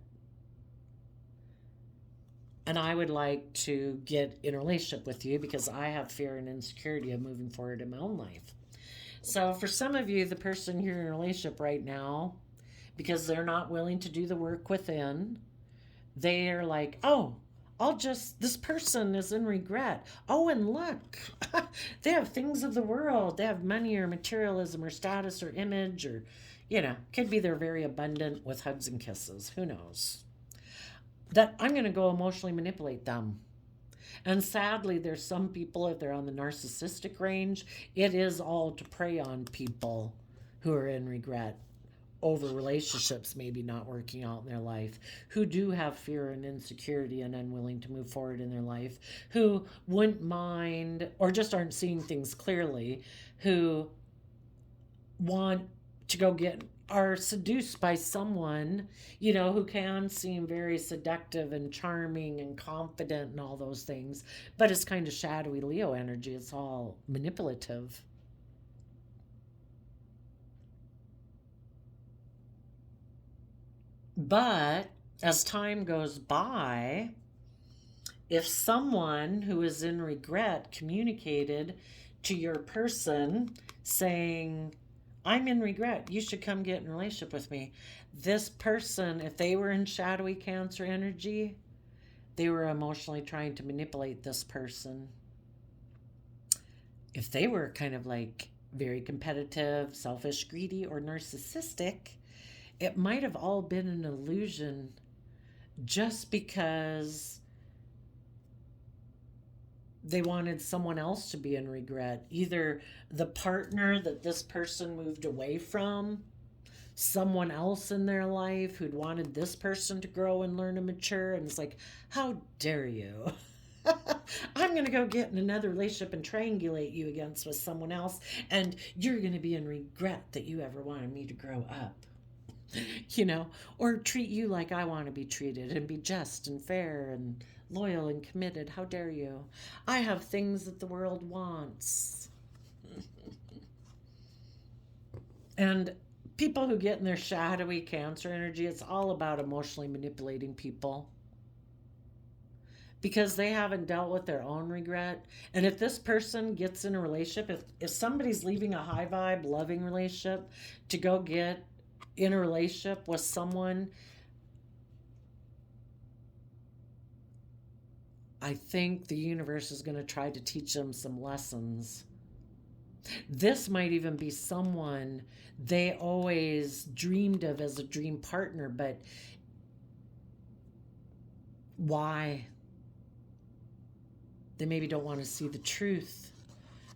and I would like to get in a relationship with you because I have fear and insecurity of moving forward in my own life. So for some of you, the person you're in a relationship right now, because they're not willing to do the work within, they're like, oh, this person is in regret. Oh, and look, they have things of the world. They have money or materialism or status or image or, could be they're very abundant with hugs and kisses. Who knows? that I'm going to go emotionally manipulate them. And sadly, there's some people, if they're on the narcissistic range, it is all to prey on people who are in regret over relationships maybe not working out in their life, who do have fear and insecurity and unwilling to move forward in their life, who wouldn't mind or just aren't seeing things clearly, who want to go get are seduced by someone, who can seem very seductive and charming and confident and all those things, but it's kind of shadowy Leo energy. It's all manipulative. But as time goes by, if someone who is in regret communicated to your person saying, I'm in regret, you should come get in a relationship with me. This person, if they were in shadowy Cancer energy, they were emotionally trying to manipulate this person. If they were kind of like very competitive, selfish, greedy, or narcissistic, it might have all been an illusion just because they wanted someone else to be in regret. Either the partner that this person moved away from, someone else in their life who'd wanted this person to grow and learn and mature. And it's like, how dare you? I'm going to go get in another relationship and triangulate you against with someone else. And you're going to be in regret that you ever wanted me to grow up. Or treat you like I want to be treated and be just and fair and loyal and committed. How dare you? I have things that the world wants. And people who get in their shadowy Cancer energy, it's all about emotionally manipulating people because they haven't dealt with their own regret. And if this person gets in a relationship, if somebody's leaving a high vibe, loving relationship to go get in a relationship with someone, I think the universe is going to try to teach them some lessons. This might even be someone they always dreamed of as a dream partner, but why? They maybe don't want to see the truth.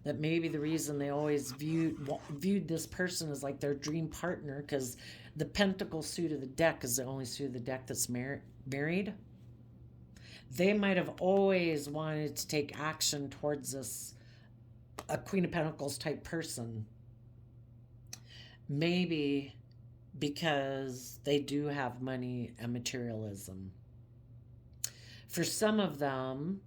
That maybe the reason they always viewed this person as like their dream partner, because the pentacle suit of the deck is the only suit of the deck that's married. They might have always wanted to take action towards this, a Queen of Pentacles type person. Maybe because they do have money and materialism. For some of them,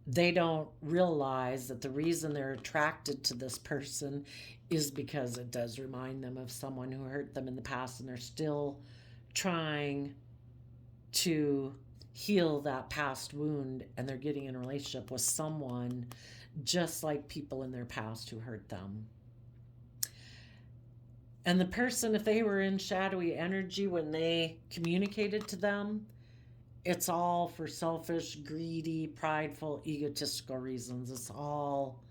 they don't realize that the reason they're attracted to this person is because it does remind them of someone who hurt them in the past, and they're still trying to heal that past wound, and they're getting in a relationship with someone just like people in their past who hurt them. And the person, if they were in shadowy energy when they communicated to them, it's all for selfish, greedy, prideful, egotistical reasons. It's all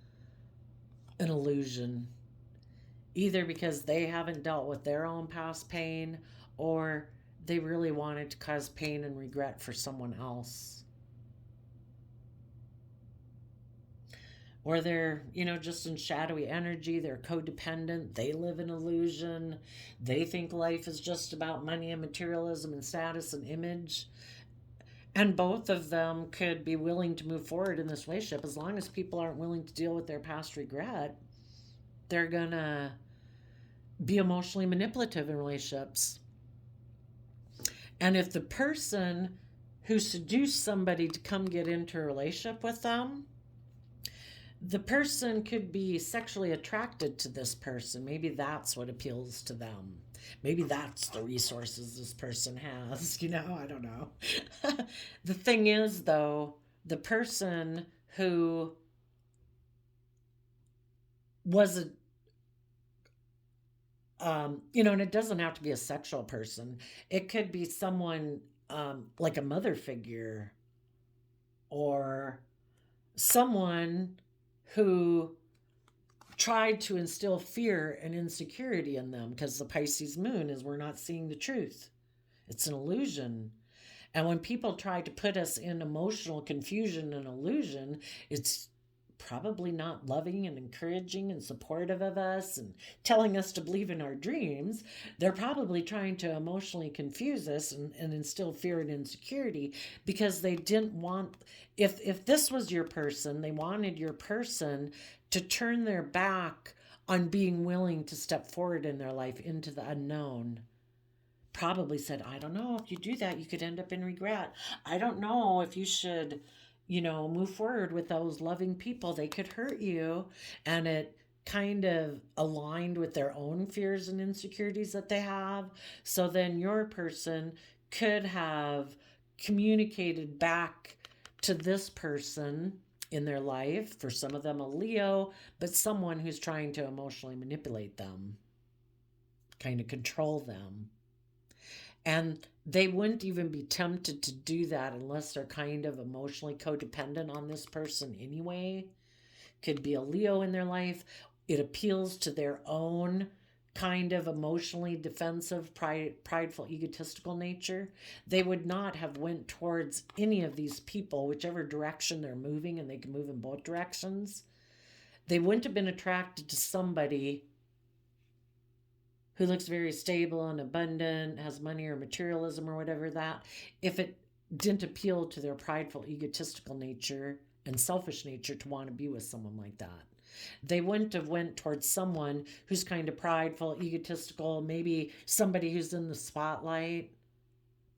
an illusion. Either because they haven't dealt with their own past pain, or they really wanted to cause pain and regret for someone else. Or they're, just in shadowy energy. They're codependent. They live in illusion. They think life is just about money and materialism and status and image. And both of them could be willing to move forward in this relationship. As long as people aren't willing to deal with their past regret, they're going to be emotionally manipulative in relationships. And if the person who seduced somebody to come get into a relationship with them, the person could be sexually attracted to this person. Maybe that's what appeals to them. Maybe that's the resources this person has. I don't know. The thing is, though, the person who was and it doesn't have to be a sexual person. It could be someone like a mother figure, or someone who tried to instill fear and insecurity in them, because the Pisces moon is we're not seeing the truth. It's an illusion. And when people try to put us in emotional confusion and illusion, it's probably not loving and encouraging and supportive of us and telling us to believe in our dreams. They're probably trying to emotionally confuse us and instill fear and insecurity, because they didn't want, if this was your person, they wanted your person to turn their back on being willing to step forward in their life into the unknown. Probably said, I don't know, if you do that, you could end up in regret. I don't know if you should, move forward with those loving people. They could hurt you. And it kind of aligned with their own fears and insecurities that they have. So then your person could have communicated back to this person in their life, for some of them a Leo, but someone who's trying to emotionally manipulate them, kind of control them. And they wouldn't even be tempted to do that unless they're kind of emotionally codependent on this person anyway. Could be a Leo in their life. It appeals to their own kind of emotionally defensive, prideful, egotistical nature. They would not have went towards any of these people, whichever direction they're moving, and they can move in both directions. They wouldn't have been attracted to somebody who looks very stable and abundant, has money or materialism or whatever that, if it didn't appeal to their prideful, egotistical nature and selfish nature to want to be with someone like that. They wouldn't have went towards someone who's kind of prideful, egotistical, maybe somebody who's in the spotlight,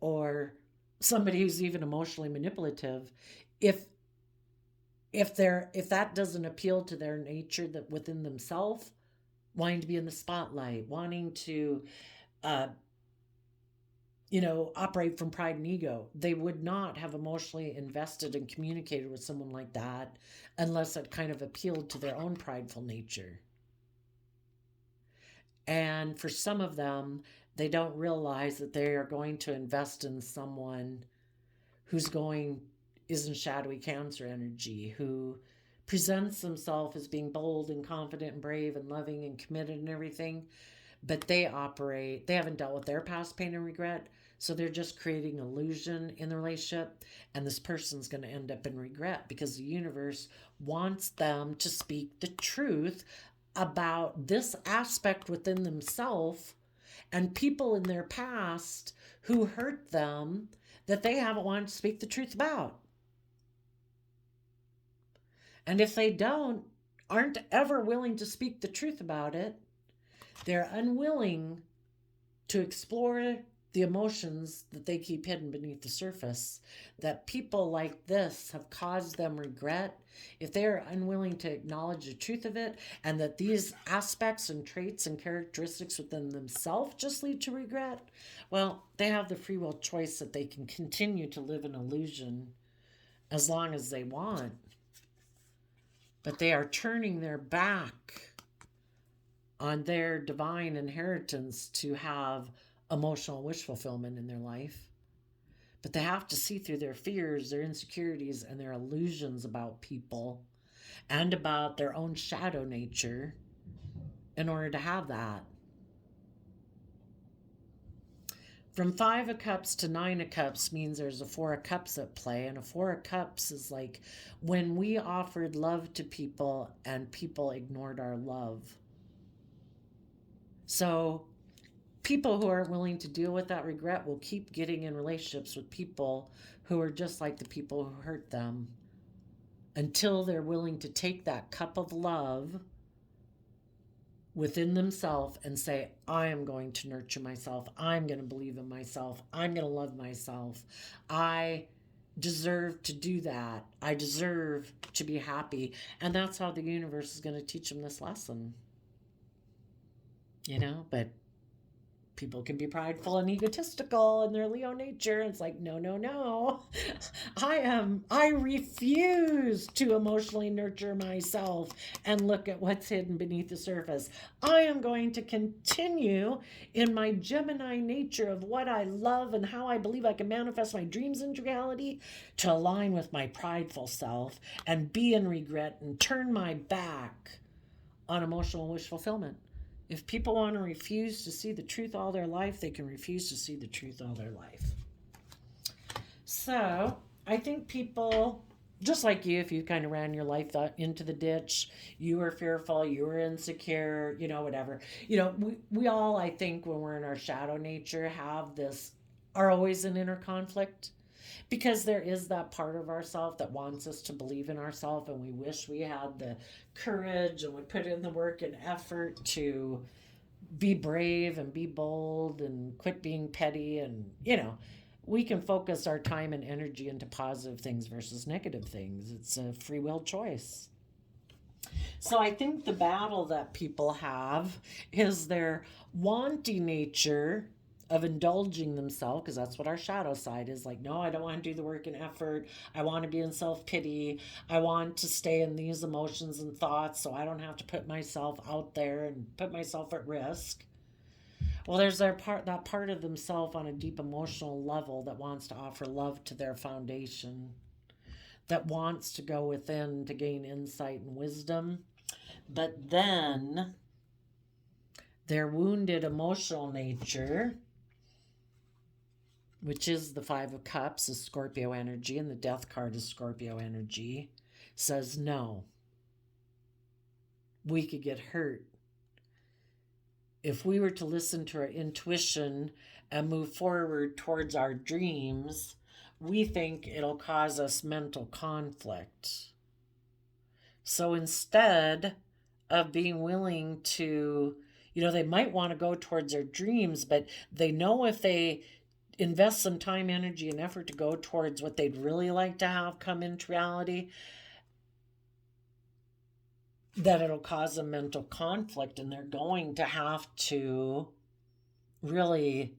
or somebody who's even emotionally manipulative, if that doesn't appeal to their nature, that within themselves, wanting to be in the spotlight, wanting to, operate from pride and ego. They would not have emotionally invested and communicated with someone like that unless it kind of appealed to their own prideful nature. And for some of them, they don't realize that they are going to invest in someone who's is in shadowy Cancer energy, who presents themselves as being bold and confident and brave and loving and committed and everything, but they haven't dealt with their past pain and regret, so they're just creating illusion in the relationship, and this person's going to end up in regret because the universe wants them to speak the truth about this aspect within themselves and people in their past who hurt them that they haven't wanted to speak the truth about. And if they aren't ever willing to speak the truth about it, they're unwilling to explore the emotions that they keep hidden beneath the surface, that people like this have caused them regret. If they are unwilling to acknowledge the truth of it, and that these aspects and traits and characteristics within themselves just lead to regret, well, they have the free will choice that they can continue to live in illusion as long as they want. But they are turning their back on their divine inheritance to have emotional wish fulfillment in their life. But they have to see through their fears, their insecurities, and their illusions about people and about their own shadow nature in order to have that. From 5 of Cups to 9 of Cups means there's a 4 of Cups at play. And a 4 of Cups is like when we offered love to people and people ignored our love. So people who aren't willing to deal with that regret will keep getting in relationships with people who are just like the people who hurt them until they're willing to take that cup of love within themselves and say, I am going to nurture myself. I'm going to believe in myself. I'm going to love myself. I deserve to do that. I deserve to be happy. And that's how the universe is going to teach them this lesson. But people can be prideful and egotistical in their Leo nature. It's like, no. I refuse to emotionally nurture myself and look at what's hidden beneath the surface. I am going to continue in my Gemini nature of what I love and how I believe I can manifest my dreams into reality to align with my prideful self and be in regret and turn my back on emotional wish fulfillment. If people want to refuse to see the truth all their life, they can refuse to see the truth all their life. So I think people, just like you, if you kind of ran your life into the ditch, you were fearful, you were insecure, whatever. We all, I think, when we're in our shadow nature, have this, are always in inner conflict because there is that part of ourself that wants us to believe in ourselves, and we wish we had the courage and would put in the work and effort to be brave and be bold and quit being petty. And we can focus our time and energy into positive things versus negative things. It's a free will choice. So I think the battle that people have is their wanting nature of indulging themselves, because that's what our shadow side is like. No, I don't want to do the work and effort. I want to be in self pity. I want to stay in these emotions and thoughts so I don't have to put myself out there and put myself at risk. Well, there's that part of themselves on a deep emotional level that wants to offer love to their foundation, that wants to go within to gain insight and wisdom. But then their wounded emotional nature, which is the Five of Cups, is Scorpio energy, and the Death card is Scorpio energy, says no. We could get hurt. If we were to listen to our intuition and move forward towards our dreams, we think it'll cause us mental conflict. So instead of being willing to, they might want to go towards their dreams, but they know if they invest some time, energy, and effort to go towards what they'd really like to have come into reality, that it'll cause a mental conflict, and they're going to have to really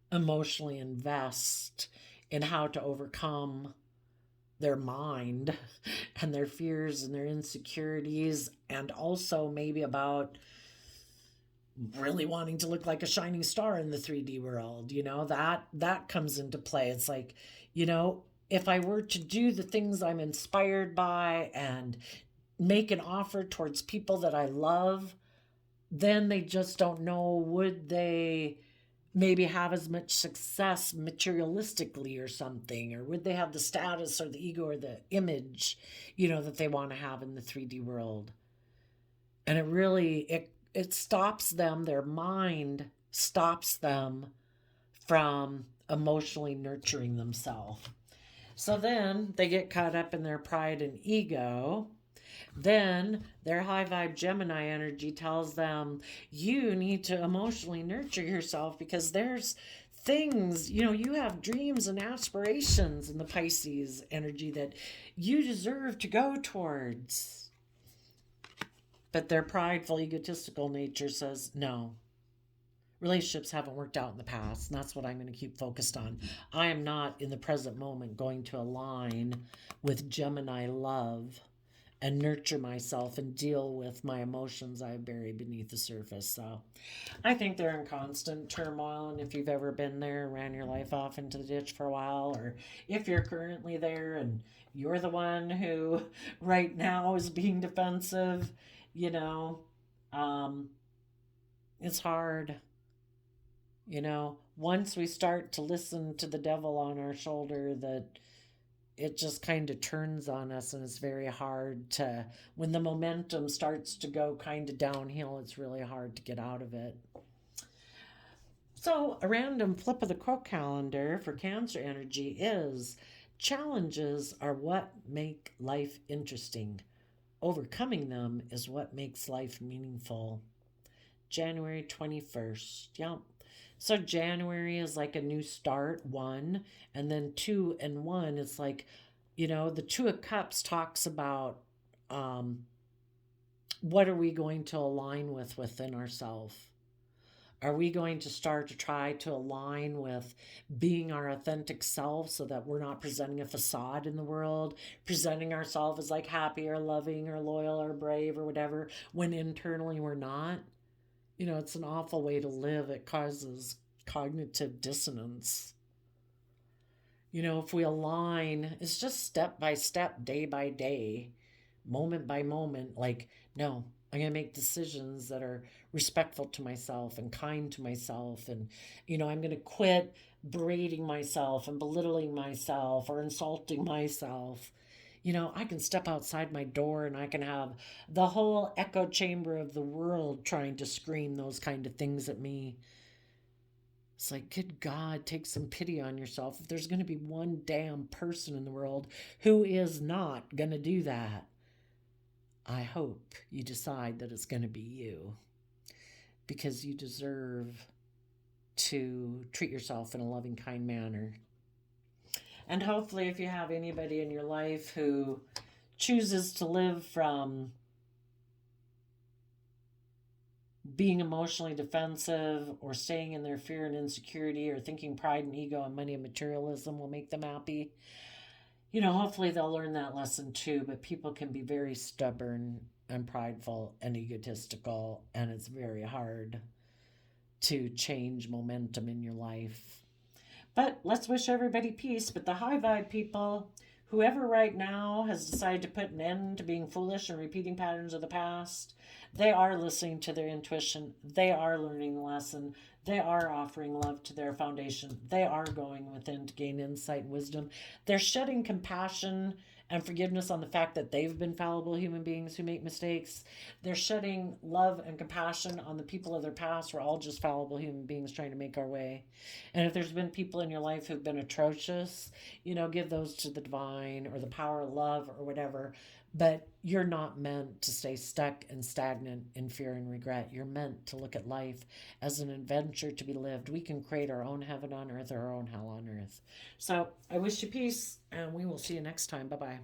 emotionally invest in how to overcome their mind and their fears and their insecurities, and also maybe about really wanting to look like a shining star in the 3D world. That comes into play. It's like, if I were to do the things I'm inspired by and make an offer towards people that I love, then they just don't know, would they maybe have as much success materialistically or something, or would they have the status or the ego or the image, that they want to have in the 3D world. And it stops them, their mind stops them from emotionally nurturing themselves. So then they get caught up in their pride and ego. Then their high vibe Gemini energy tells them, you need to emotionally nurture yourself because there's things, you have dreams and aspirations in the Pisces energy that you deserve to go towards. But their prideful, egotistical nature says, no, relationships haven't worked out in the past, and that's what I'm going to keep focused on. I am not in the present moment going to align with Gemini love and nurture myself and deal with my emotions I bury beneath the surface. So I think they're in constant turmoil. And if you've ever been there, ran your life off into the ditch for a while, or if you're currently there and you're the one who right now is being defensive, um, it's hard. Once we start to listen to the devil on our shoulder, that it just kind of turns on us, and it's very hard to, when the momentum starts to go kind of downhill, it's really hard to get out of it. So a random flip of the quote calendar for Cancer energy is, challenges are what make life interesting. Overcoming them is what makes life meaningful. January 21st. Yep. So January is like a new start, one, and then two and one. It's like, the Two of Cups talks about what are we going to align with within ourselves? Are we going to start to try to align with being our authentic self so that we're not presenting a facade in the world, presenting ourselves as like happy or loving or loyal or brave or whatever, when internally we're not? It's an awful way to live. It causes cognitive dissonance. If we align, it's just step by step, day by day, moment by moment. Like, no, I'm going to make decisions that are respectful to myself and kind to myself. And, I'm going to quit berating myself and belittling myself or insulting myself. I can step outside my door and I can have the whole echo chamber of the world trying to scream those kind of things at me. It's like, good God, take some pity on yourself. If there's going to be one damn person in the world who is not going to do that, I hope you decide that it's going to be you, because you deserve to treat yourself in a loving, kind manner. And hopefully, if you have anybody in your life who chooses to live from being emotionally defensive or staying in their fear and insecurity or thinking pride and ego and money and materialism will make them happy, hopefully they'll learn that lesson too. But people can be very stubborn and prideful and egotistical, and it's very hard to change momentum in your life. But let's wish everybody peace. But the high vibe people, whoever right now has decided to put an end to being foolish and repeating patterns of the past, they are listening to their intuition. They are learning the lesson. They are offering love to their foundation. They are going within to gain insight and wisdom. They're shedding compassion and forgiveness on the fact that they've been fallible human beings who make mistakes. They're shedding love and compassion on the people of their past. We're all just fallible human beings trying to make our way. And if there's been people in your life who've been atrocious, give those to the divine or the power of love or whatever. But you're not meant to stay stuck and stagnant in fear and regret. You're meant to look at life as an adventure to be lived. We can create our own heaven on earth or our own hell on earth. So I wish you peace, and we will see you next time. Bye bye.